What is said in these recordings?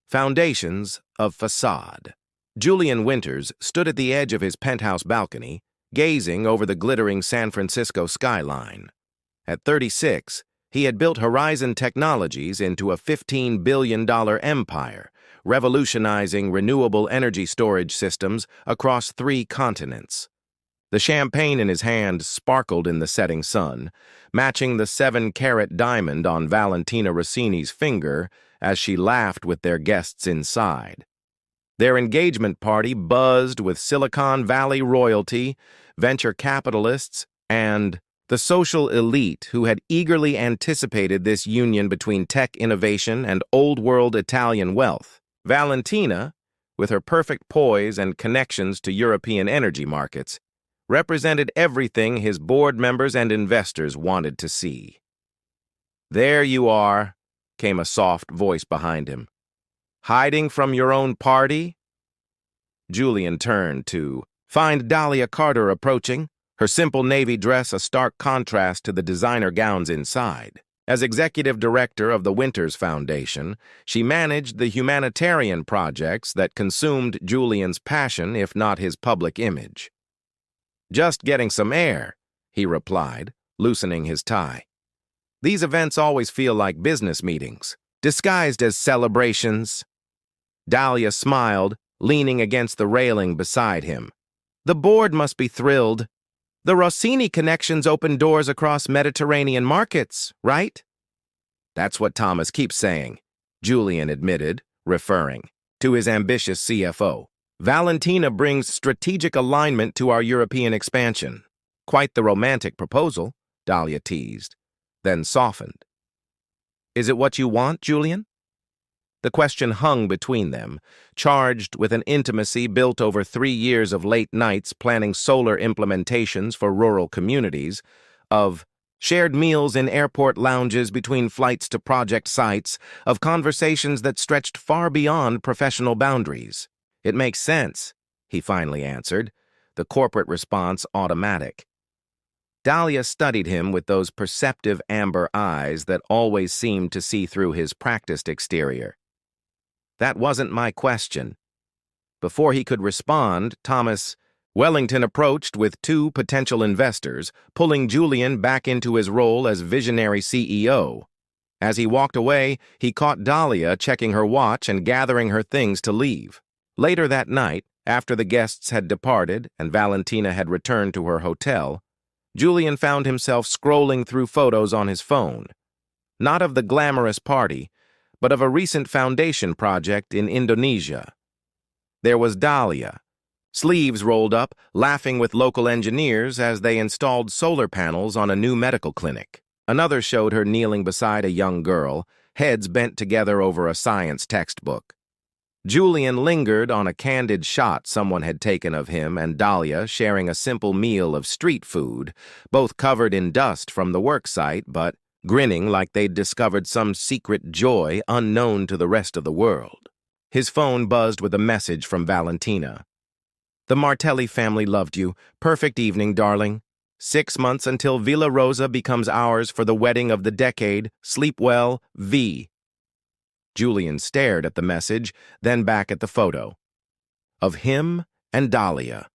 Foundations of Facade. Julian Winters stood at the edge of his penthouse balcony, gazing over the glittering San Francisco skyline. At 36, he had built Horizon Technologies into a $15 billion empire, revolutionizing renewable energy storage systems across 3 continents. The champagne in his hand sparkled in the setting sun, matching the 7-carat diamond on Valentina Rossini's finger as she laughed with their guests inside. Their engagement party buzzed with Silicon Valley royalty, venture capitalists, and the social elite who had eagerly anticipated this union between tech innovation and old-world Italian wealth. Valentina, with her perfect poise and connections to European energy markets, represented everything his board members and investors wanted to see. "There you are," came a soft voice behind him. "Hiding from your own party?" Julian turned to find Dahlia Carter approaching, her simple navy dress a stark contrast to the designer gowns inside. As executive director of the Winters Foundation, she managed the humanitarian projects that consumed Julian's passion, if not his public image. "Just getting some air," he replied, loosening his tie. "These events always feel like business meetings, disguised as celebrations." Dahlia smiled, leaning against the railing beside him. "The board must be thrilled. The Rossini connections open doors across Mediterranean markets, right?" "That's what Thomas keeps saying," Julian admitted, referring to his ambitious CFO. "Valentina brings strategic alignment to our European expansion." "Quite the romantic proposal," Dahlia teased, then softened. "Is it what you want, Julian?" The question hung between them, charged with an intimacy built over 3 years of late nights planning solar implementations for rural communities, of shared meals in airport lounges between flights to project sites, of conversations that stretched far beyond professional boundaries. "It makes sense," he finally answered, the corporate response automatic. Dahlia studied him with those perceptive amber eyes that always seemed to see through his practiced exterior. "That wasn't my question." Before he could respond, Wellington approached with 2 potential investors, pulling Julian back into his role as visionary CEO. As he walked away, he caught Dahlia checking her watch and gathering her things to leave. Later that night, after the guests had departed and Valentina had returned to her hotel, Julian found himself scrolling through photos on his phone. Not of the glamorous party, but of a recent foundation project in Indonesia. There was Dahlia, sleeves rolled up, laughing with local engineers as they installed solar panels on a new medical clinic. Another showed her kneeling beside a young girl, heads bent together over a science textbook. Julian lingered on a candid shot someone had taken of him and Dahlia sharing a simple meal of street food, both covered in dust from the worksite, but grinning like they'd discovered some secret joy unknown to the rest of the world. His phone buzzed with a message from Valentina. "The Martelli family loved you. Perfect evening, darling. 6 months until Villa Rosa becomes ours for the wedding of the decade. Sleep well, V." Julian stared at the message, then back at the photo. Of him and Dahlia.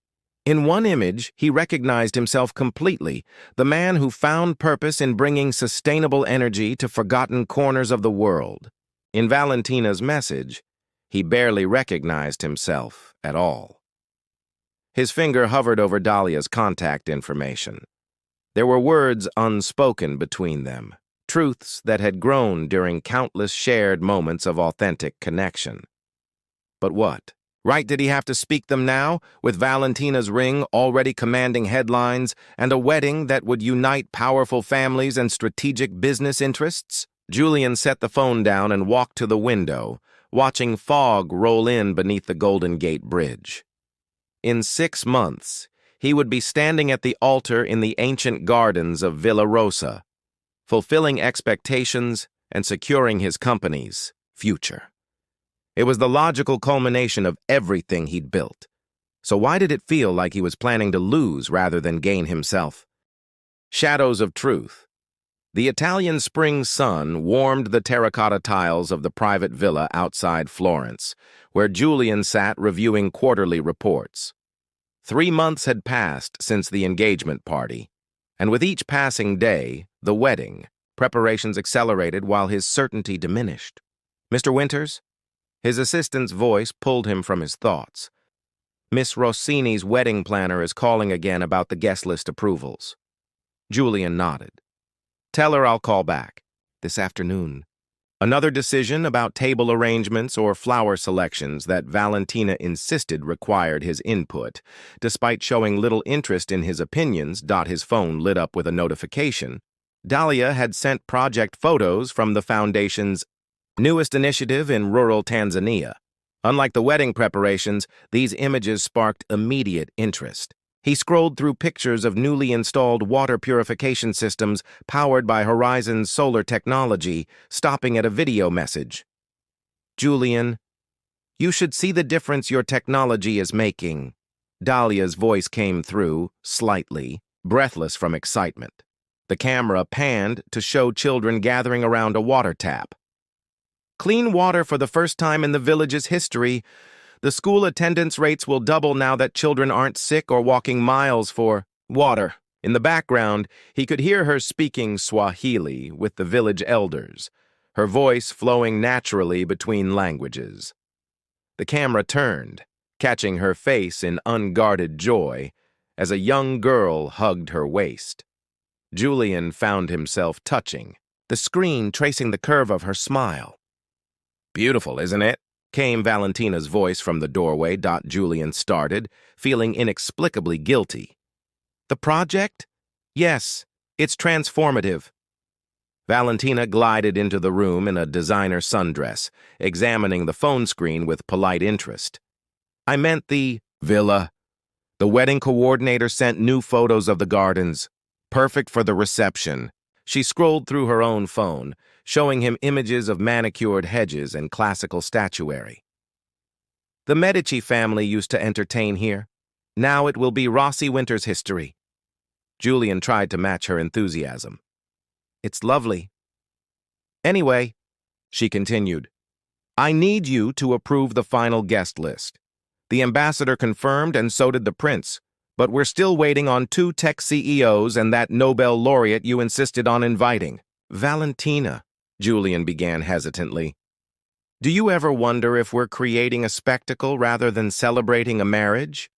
In one image, he recognized himself completely, the man who found purpose in bringing sustainable energy to forgotten corners of the world. In Valentina's message, he barely recognized himself at all. His finger hovered over Dahlia's contact information. There were words unspoken between them, truths that had grown during countless shared moments of authentic connection. But what? Right did he have to speak them now, with Valentina's ring already commanding headlines and a wedding that would unite powerful families and strategic business interests? Julian set the phone down and walked to the window, watching fog roll in beneath the Golden Gate Bridge. In 6 months, he would be standing at the altar in the ancient gardens of Villa Rosa, fulfilling expectations and securing his company's future. It was the logical culmination of everything he'd built. So why did it feel like he was planning to lose rather than gain himself? Shadows of truth. The Italian spring sun warmed the terracotta tiles of the private villa outside Florence, where Julian sat reviewing quarterly reports. 3 months had passed since the engagement party, and with each passing day, the wedding, preparations accelerated while his certainty diminished. "Mr. Winters?" His assistant's voice pulled him from his thoughts. "Miss Rossini's wedding planner is calling again about the guest list approvals." Julian nodded. "Tell her I'll call back. This afternoon." Another decision about table arrangements or flower selections that Valentina insisted required his input. Despite showing little interest in his opinions, his phone lit up with a notification. Dahlia had sent project photos from the foundation's newest initiative in rural Tanzania. Unlike the wedding preparations, these images sparked immediate interest. He scrolled through pictures of newly installed water purification systems powered by Horizon's solar technology, stopping at a video message. "Julian, you should see the difference your technology is making." Dahlia's voice came through, slightly, breathless from excitement. The camera panned to show children gathering around a water tap. "Clean water for the first time in the village's history. The school attendance rates will double now that children aren't sick or walking miles for water." In the background, he could hear her speaking Swahili with the village elders, her voice flowing naturally between languages. The camera turned, catching her face in unguarded joy as a young girl hugged her waist. Julian found himself touching, the screen tracing the curve of her smile. "Beautiful, isn't it?" came Valentina's voice from the doorway. Julian started, feeling inexplicably guilty. "The project? Yes, it's transformative." Valentina glided into the room in a designer sundress, examining the phone screen with polite interest. "I meant the villa. The wedding coordinator sent new photos of the gardens. Perfect for the reception." She scrolled through her own phone, showing him images of manicured hedges and classical statuary. "The Medici family used to entertain here. Now it will be Rossi Winters history." Julian tried to match her enthusiasm. "It's lovely." "Anyway," she continued, "I need you to approve the final guest list. The ambassador confirmed and so did the prince, but we're still waiting on 2 tech CEOs and that Nobel laureate you insisted on inviting." "Valentina," Julian began hesitantly, "do you ever wonder if we're creating a spectacle rather than celebrating a marriage?"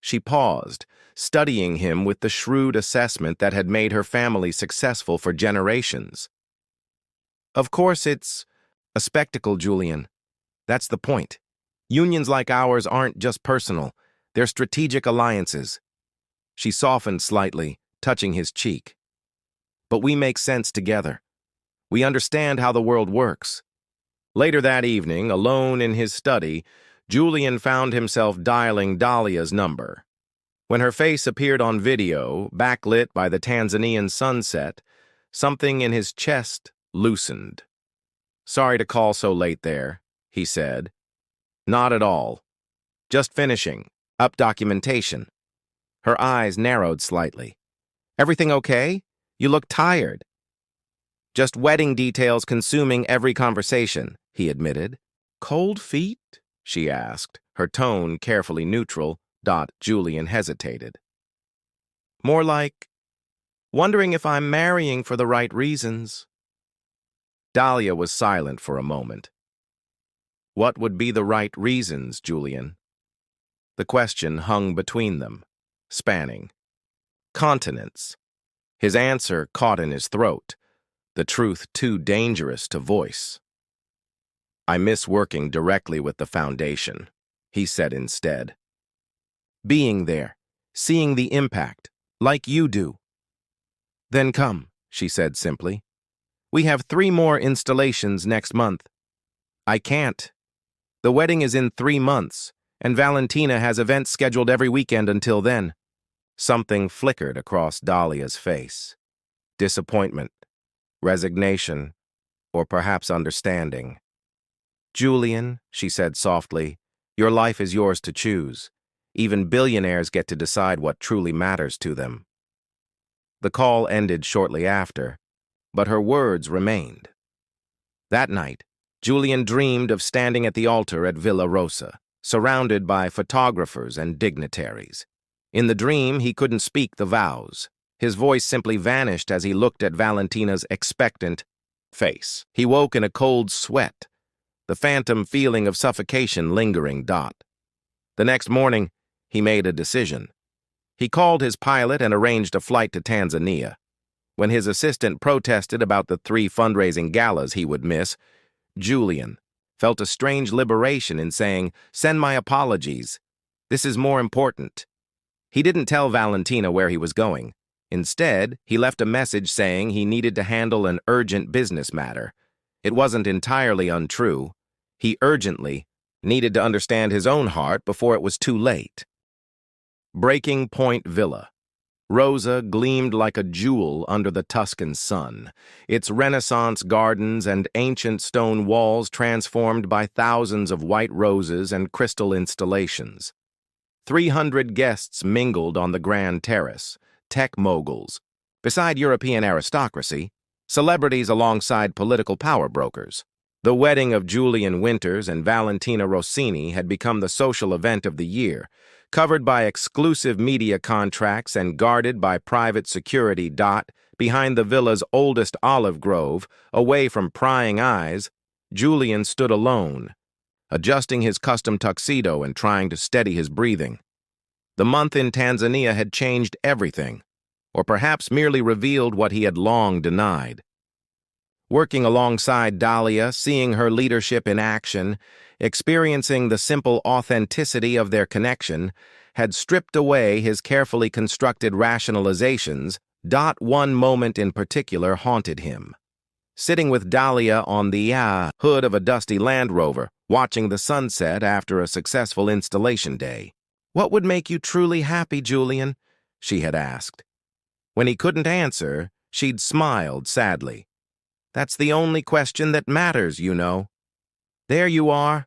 She paused, studying him with the shrewd assessment that had made her family successful for generations. "Of course it's a spectacle, Julian. That's the point. Unions like ours aren't just personal, they're strategic alliances." She softened slightly, touching his cheek. "But we make sense together. We understand how the world works." Later that evening, alone in his study, Julian found himself dialing Dahlia's number. When her face appeared on video, backlit by the Tanzanian sunset, something in his chest loosened. "Sorry to call so late there," he said. "Not at all. Just finishing up documentation." Her eyes narrowed slightly. "Everything okay? You look tired." "Just wedding details consuming every conversation," he admitted. "Cold feet?" she asked, her tone carefully neutral. Julian hesitated. "More like, wondering if I'm marrying for the right reasons." Dahlia was silent for a moment. "What would be the right reasons, Julian?" The question hung between them, spanning continents. His answer caught in his throat, the truth too dangerous to voice. "I miss working directly with the foundation," he said instead. "Being there, seeing the impact, like you do." "Then come," she said simply. "We have 3 more installations next month." "I can't. The wedding is in 3 months, and Valentina has events scheduled every weekend until then." Something flickered across Dahlia's face. Disappointment, resignation, or perhaps understanding. "Julian," she said softly, "your life is yours to choose. Even billionaires get to decide what truly matters to them." The call ended shortly after, but her words remained. That night, Julian dreamed of standing at the altar at Villa Rosa, surrounded by photographers and dignitaries. In the dream, he couldn't speak the vows. His voice simply vanished as he looked at Valentina's expectant face. He woke in a cold sweat, the phantom feeling of suffocation lingering. The next morning, he made a decision. He called his pilot and arranged a flight to Tanzania. When his assistant protested about the 3 fundraising galas he would miss, Julian felt a strange liberation in saying, "Send my apologies. This is more important." He didn't tell Valentina where he was going. Instead, he left a message saying he needed to handle an urgent business matter. It wasn't entirely untrue. He urgently needed to understand his own heart before it was too late. Breaking Point Villa. Rosa gleamed like a jewel under the Tuscan sun, its Renaissance gardens and ancient stone walls transformed by thousands of white roses and crystal installations. 300 guests mingled on the grand terrace, tech moguls, beside European aristocracy, celebrities alongside political power brokers. The wedding of Julian Winters and Valentina Rossini had become the social event of the year, covered by exclusive media contracts and guarded by private security. Behind the villa's oldest olive grove, away from prying eyes, Julian stood alone, adjusting his custom tuxedo and trying to steady his breathing. The month in Tanzania had changed everything, or perhaps merely revealed what he had long denied. Working alongside Dahlia, seeing her leadership in action, experiencing the simple authenticity of their connection, had stripped away his carefully constructed rationalizations. One moment in particular haunted him. Sitting with Dahlia on the hood of a dusty Land Rover, watching the sunset after a successful installation day. "What would make you truly happy, Julian?" she had asked. When he couldn't answer, she'd smiled sadly. "That's the only question that matters, you know." "There you are."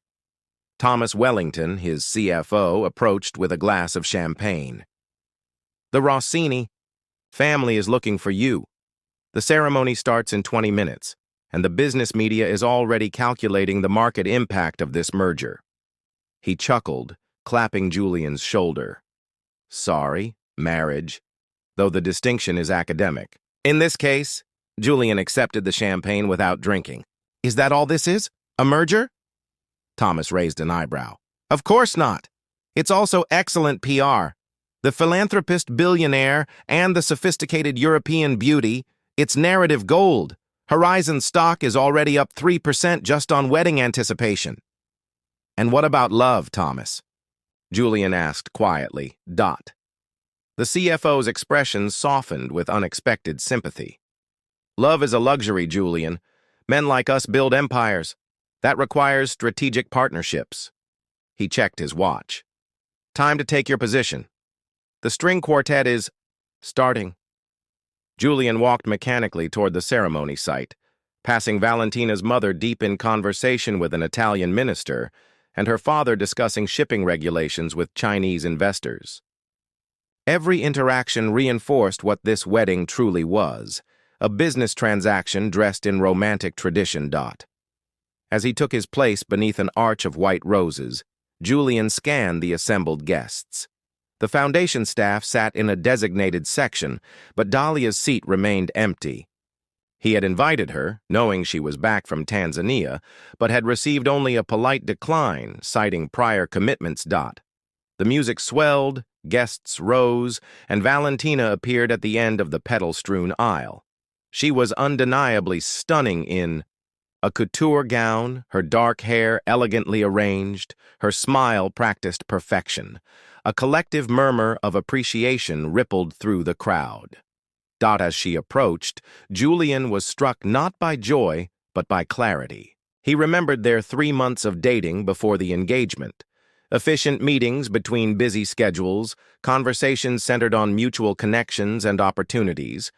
Thomas Wellington, his CFO, approached with a glass of champagne. "The Rossini family is looking for you. The ceremony starts in 20 minutes, and the business media is already calculating the market impact of this merger." He chuckled, clapping Julian's shoulder. "Sorry, marriage, though the distinction is academic. In this case," Julian accepted the champagne without drinking. "Is that all this is? A merger?" Thomas raised an eyebrow. "Of course not. It's also excellent PR. The philanthropist Billionaire and the sophisticated European beauty, it's narrative gold. Horizon stock is already up 3% just on wedding anticipation." "And what about love, Thomas?" Julian asked quietly. The CFO's expression softened with unexpected sympathy. "Love is a luxury, Julian. Men like us build empires. That requires strategic partnerships." He checked his watch. "Time to take your position. The string quartet is starting." Julian walked mechanically toward the ceremony site, passing Valentina's mother deep in conversation with an Italian minister and her father discussing shipping regulations with Chinese investors. Every interaction reinforced what this wedding truly was, a business transaction dressed in romantic tradition. As he took his place beneath an arch of white roses, Julian scanned the assembled guests. The foundation staff sat in a designated section, but Dahlia's seat remained empty. He had invited her, knowing she was back from Tanzania, but had received only a polite decline, citing prior commitments. The music swelled, guests rose, and Valentina appeared at the end of the petal-strewn aisle. She was undeniably stunning in a couture gown, her dark hair elegantly arranged, her smile practiced perfection. A collective murmur of appreciation rippled through the crowd. As she approached, Julian was struck not by joy, but by clarity. He remembered their 3 months of dating before the engagement. Efficient meetings between busy schedules, conversations centered on mutual connections and opportunities,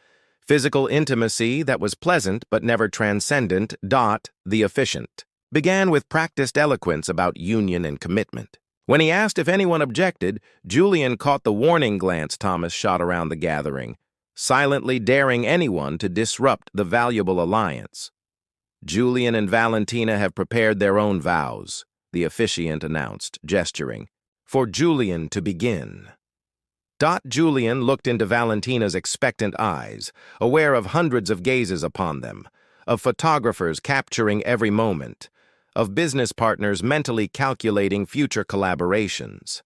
physical intimacy that was pleasant but never transcendent. The efficient began with practiced eloquence about union and commitment. When he asked if anyone objected, Julian caught the warning glance Thomas shot around the gathering. silently daring anyone to disrupt the valuable alliance. "Julian and Valentina have prepared their own vows," the officiant announced, gesturing, "for Julian to begin." Julian looked into Valentina's expectant eyes, aware of hundreds of gazes upon them, of photographers capturing every moment, of business partners mentally calculating future collaborations.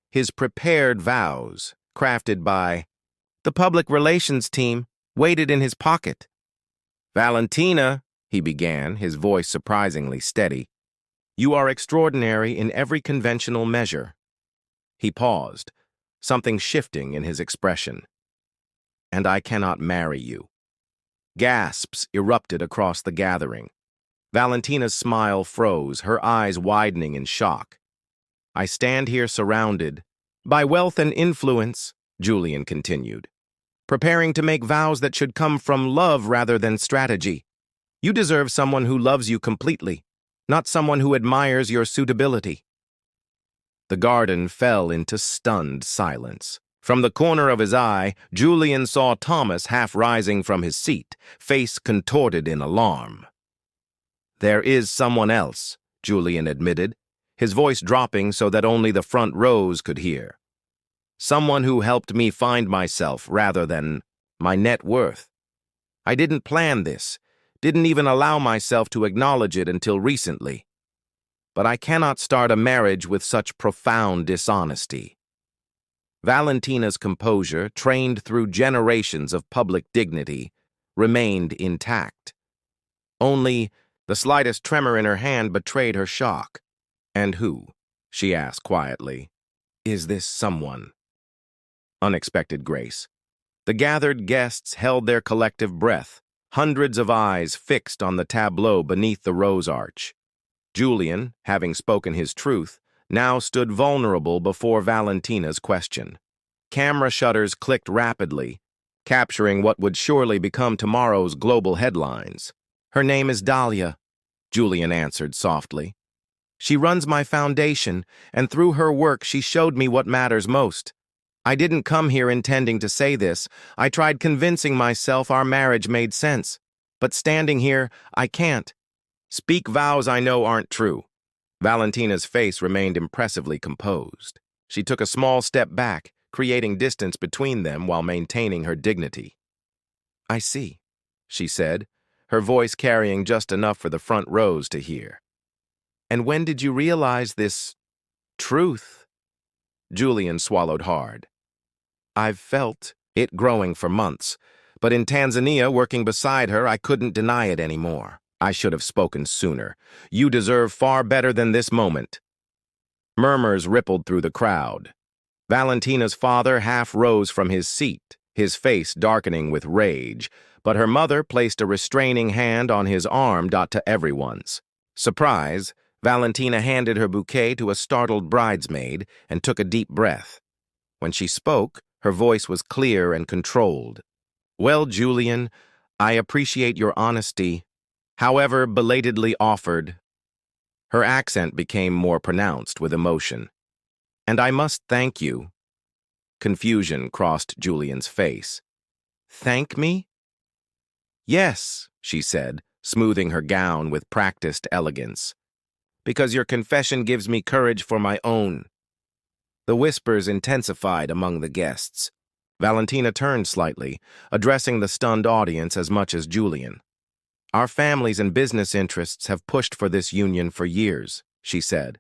His prepared vows, crafted by the public relations team, waited in his pocket. "Valentina," he began, his voice surprisingly steady, "you are extraordinary in every conventional measure." He paused, something shifting in his expression. "And I cannot marry you." Gasps erupted across the gathering. Valentina's smile froze, her eyes widening in shock. "I stand here surrounded by wealth and influence," Julian continued, "preparing to make vows that should come from love rather than strategy. You deserve someone who loves you completely, not someone who admires your suitability." The garden fell into stunned silence. From the corner of his eye, Julian saw Thomas half rising from his seat, face contorted in alarm. "There is someone else," Julian admitted, his voice dropping so that only the front rows could hear. "Someone who helped me find myself rather than my net worth. I didn't plan this, didn't even allow myself to acknowledge it until recently. But I cannot start a marriage with such profound dishonesty." Valentina's composure, trained through generations of public dignity, remained intact. Only the slightest tremor in her hand betrayed her shock. "And who?" she asked quietly. "Is this someone?" Unexpected grace. The gathered guests held their collective breath, hundreds of eyes fixed on the tableau beneath the rose arch. Julian, having spoken his truth, now stood vulnerable before Valentina's question. Camera shutters clicked rapidly, capturing what would surely become tomorrow's global headlines. "Her name is Dahlia," Julian answered softly. "She runs my foundation, and through her work she showed me what matters most. I didn't come here intending to say this. I tried convincing myself our marriage made sense. But standing here, I can't. Speak vows I know aren't true." Valentina's face remained impressively composed. She took a small step back, creating distance between them while maintaining her dignity. "I see," she said, her voice carrying just enough for the front rows to hear. "And when did you realize this truth?" Julian swallowed hard. "I've felt it growing for months, but in Tanzania, working beside her, I couldn't deny it anymore. I should have spoken sooner. You deserve far better than this moment." Murmurs rippled through the crowd. Valentina's father half rose from his seat, his face darkening with rage, but her mother placed a restraining hand on his arm. To everyone's surprise, Valentina handed her bouquet to a startled bridesmaid and took a deep breath. When she spoke, her voice was clear and controlled. "Well, Julian, I appreciate your honesty, however belatedly offered." Her accent became more pronounced with emotion. "And I must thank you." Confusion crossed Julian's face. "Thank me?" "Yes," she said, smoothing her gown with practiced elegance. "Because your confession gives me courage for my own." The whispers intensified among the guests. Valentina turned slightly, addressing the stunned audience as much as Julian. "Our families and business interests have pushed for this union for years," she said.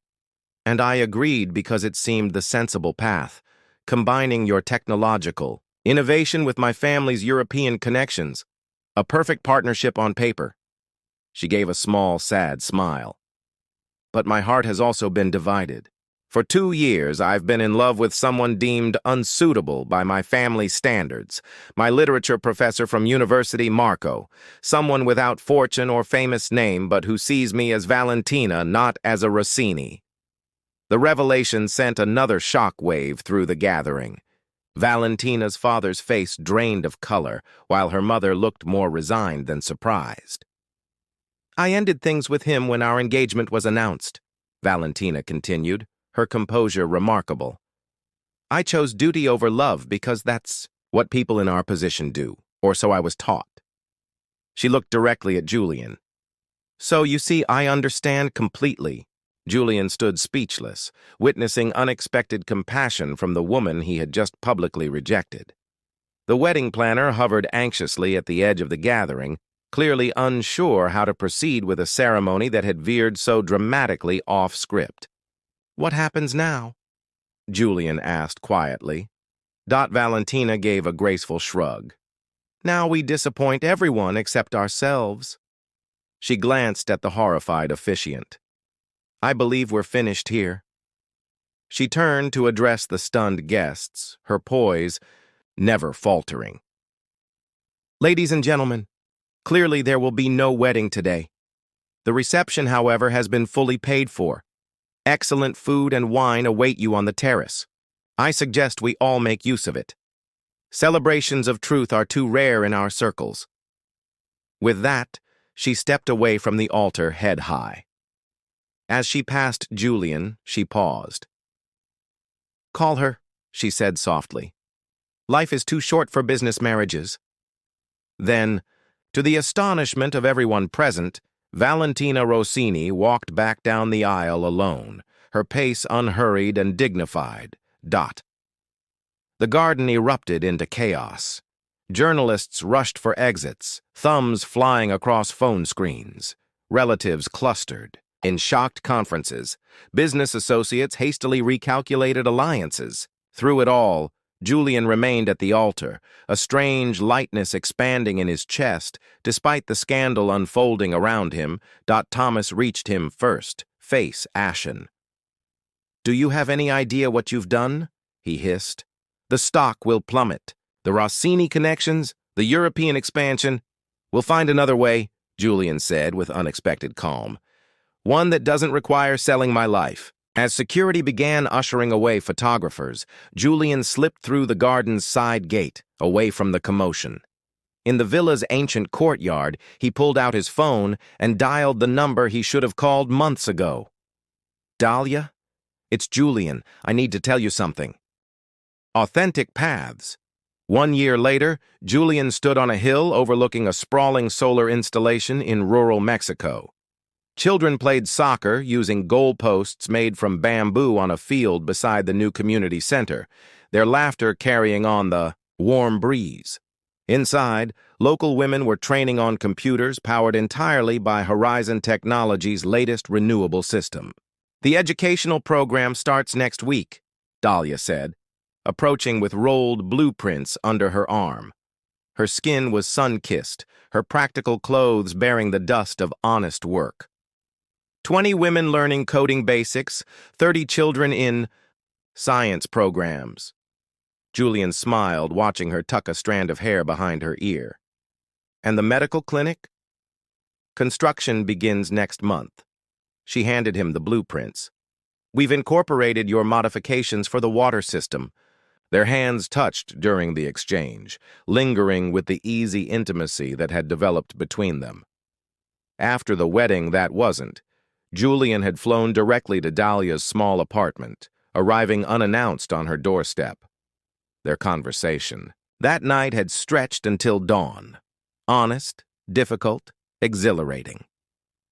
"And I agreed because it seemed the sensible path, combining your technological innovation with my family's European connections. A perfect partnership on paper." She gave a small, sad smile. "But my heart has also been divided. For 2 years, I've been in love with someone deemed unsuitable by my family standards, my literature professor from University Marco, someone without fortune or famous name but who sees me as Valentina, not as a Rossini." The revelation sent another shock wave through the gathering. Valentina's father's face drained of color, while her mother looked more resigned than surprised. "I ended things with him when our engagement was announced," Valentina continued, her composure remarkable. "I chose duty over love because that's What people in our position do, or so I was taught. She looked directly at Julian. So, you see, I understand completely. Julian stood speechless, witnessing unexpected compassion from the woman he had just publicly rejected. The wedding planner hovered anxiously at the edge of the gathering, clearly unsure how to proceed with a ceremony that had veered so dramatically off script. What happens now? Julian asked quietly. Valentina gave a graceful shrug. Now we disappoint everyone except ourselves. She glanced at the horrified officiant. I believe we're finished here. She turned to address the stunned guests, her poise never faltering. Ladies and gentlemen, clearly there will be no wedding today. The reception, however, has been fully paid for. Excellent food and wine await you on the terrace. I suggest we all make use of it. Celebrations of truth are too rare in our circles. With that, she stepped away from the altar head high. As she passed Julian, she paused. Call her, she said softly. Life is too short for business marriages. Then, to the astonishment of everyone present, Valentina Rossini walked back down the aisle alone, her pace unhurried and dignified. The garden erupted into chaos. Journalists rushed for exits, thumbs flying across phone screens. Relatives clustered. In shocked conferences, business associates hastily recalculated alliances. Through it all, Julian remained at the altar, a strange lightness expanding in his chest. Despite the scandal unfolding around him, Thomas reached him first, face ashen. Do you have any idea what you've done? He hissed. The stock will plummet. The Rossini connections, the European expansion. We'll find another way, Julian said with unexpected calm. One that doesn't require selling my life. As security began ushering away photographers, Julian slipped through the garden's side gate, away from the commotion. In the villa's ancient courtyard, he pulled out his phone and dialed the number he should have called months ago. Dahlia? It's Julian. I need to tell you something. Authentic paths. 1 year later, Julian stood on a hill overlooking a sprawling solar installation in rural Mexico. Children played soccer using goalposts made from bamboo on a field beside the new community center, their laughter carrying on the warm breeze. Inside, local women were training on computers powered entirely by Horizon Technology's latest renewable system. The educational program starts next week, Dahlia said, approaching with rolled blueprints under her arm. Her skin was sun-kissed, her practical clothes bearing the dust of honest work. 20 women learning coding basics, 30 children in science programs. Julian smiled, watching her tuck a strand of hair behind her ear. And the medical clinic? Construction begins next month. She handed him the blueprints. We've incorporated your modifications for the water system. Their hands touched during the exchange, lingering with the easy intimacy that had developed between them. After the wedding, that wasn't. Julian had flown directly to Dahlia's small apartment, arriving unannounced on her doorstep. Their conversation that night had stretched until dawn. Honest, difficult, exhilarating.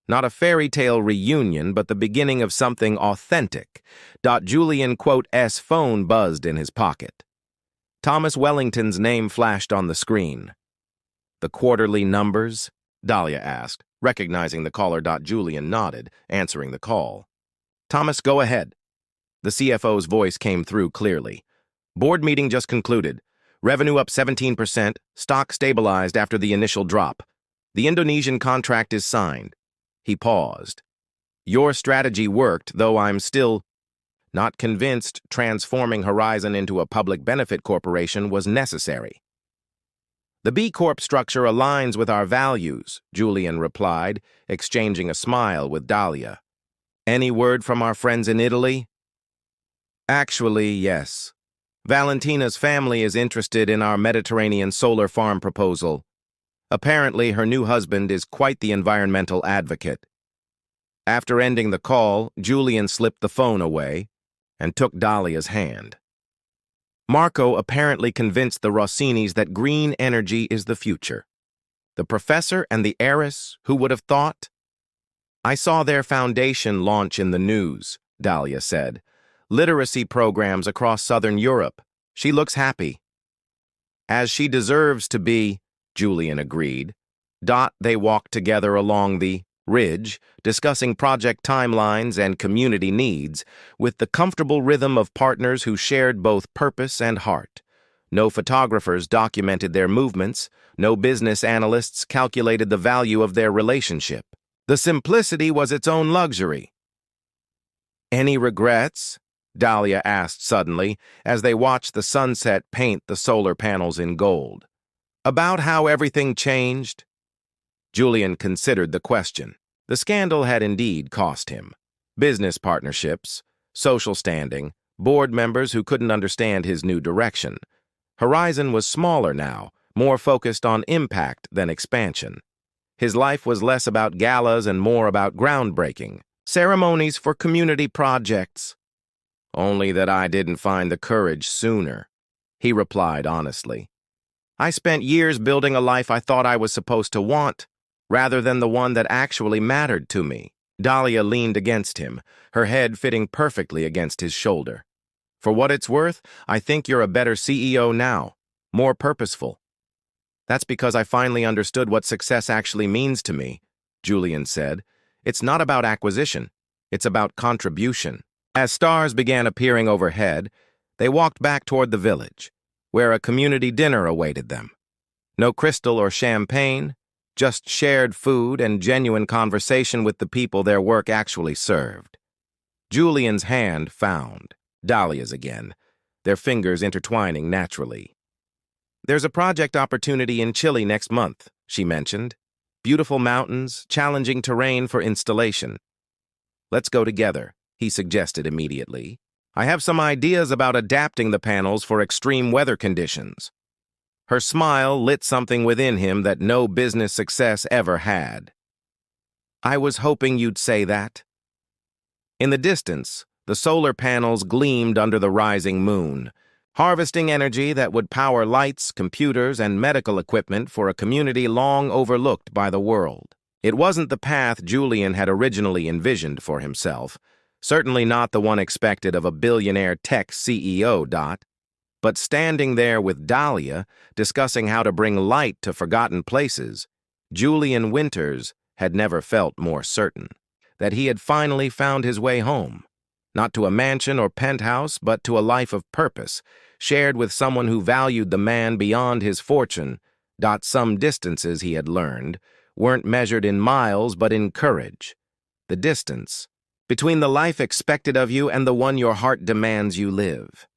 Not a fairy tale reunion, but the beginning of something authentic. Julian, S phone buzzed in his pocket. Thomas Wellington's name flashed on the screen. The quarterly numbers? Dahlia asked, recognizing the caller. Julian nodded, answering the call. Thomas, go ahead. The CFO's voice came through clearly. Board meeting just concluded. Revenue up 17%, stock stabilized after the initial drop. The Indonesian contract is signed. He paused. Your strategy worked, though I'm still not convinced transforming Horizon into a public benefit corporation was necessary. The B Corp structure aligns with our values, Julian replied, exchanging a smile with Dahlia. Any word from our friends in Italy? Actually, yes. Valentina's family is interested in our Mediterranean solar farm proposal. Apparently, her new husband is quite the environmental advocate. After ending the call, Julian slipped the phone away and took Dahlia's hand. Marco apparently convinced the Rossinis that green energy is the future. The professor and the heiress, who would have thought? I saw their foundation launch in the news, Dahlia said. Literacy programs across Southern Europe. She looks happy. As she deserves to be, Julian agreed. They walked together along the ridge, discussing project timelines and community needs, with the comfortable rhythm of partners who shared both purpose and heart. No photographers documented their movements, no business analysts calculated the value of their relationship. The simplicity was its own luxury. Any regrets? Dahlia asked suddenly, as they watched the sunset paint the solar panels in gold. About how everything changed? Julian considered the question. The scandal had indeed cost him. Business partnerships, social standing, board members who couldn't understand his new direction. Horizon was smaller now, more focused on impact than expansion. His life was less about galas and more about groundbreaking, ceremonies for community projects. Only that I didn't find the courage sooner, he replied honestly. I spent years building a life I thought I was supposed to want, rather than the one that actually mattered to me. Dahlia leaned against him, her head fitting perfectly against his shoulder. For what it's worth, I think you're a better CEO now, more purposeful. That's because I finally understood what success actually means to me, Julian said. It's not about acquisition, it's about contribution. As stars began appearing overhead, they walked back toward the village, where a community dinner awaited them. No crystal or champagne, just shared food and genuine conversation with the people their work actually served. Julian's hand found Dahlia's again, their fingers intertwining naturally. There's a project opportunity in Chile next month, she mentioned. Beautiful mountains, challenging terrain for installation. Let's go together, he suggested immediately. I have some ideas about adapting the panels for extreme weather conditions. Her smile lit something within him that no business success ever had. I was hoping you'd say that. In the distance, the solar panels gleamed under the rising moon, harvesting energy that would power lights, computers, and medical equipment for a community long overlooked by the world. It wasn't the path Julian had originally envisioned for himself, certainly not the one expected of a billionaire tech CEO. But standing there with Dahlia, discussing how to bring light to forgotten places, Julian Winters had never felt more certain that he had finally found his way home, not to a mansion or penthouse, but to a life of purpose, shared with someone who valued the man beyond his fortune. Some distances, he had learned, weren't measured in miles but in courage. The distance between the life expected of you and the one your heart demands you live.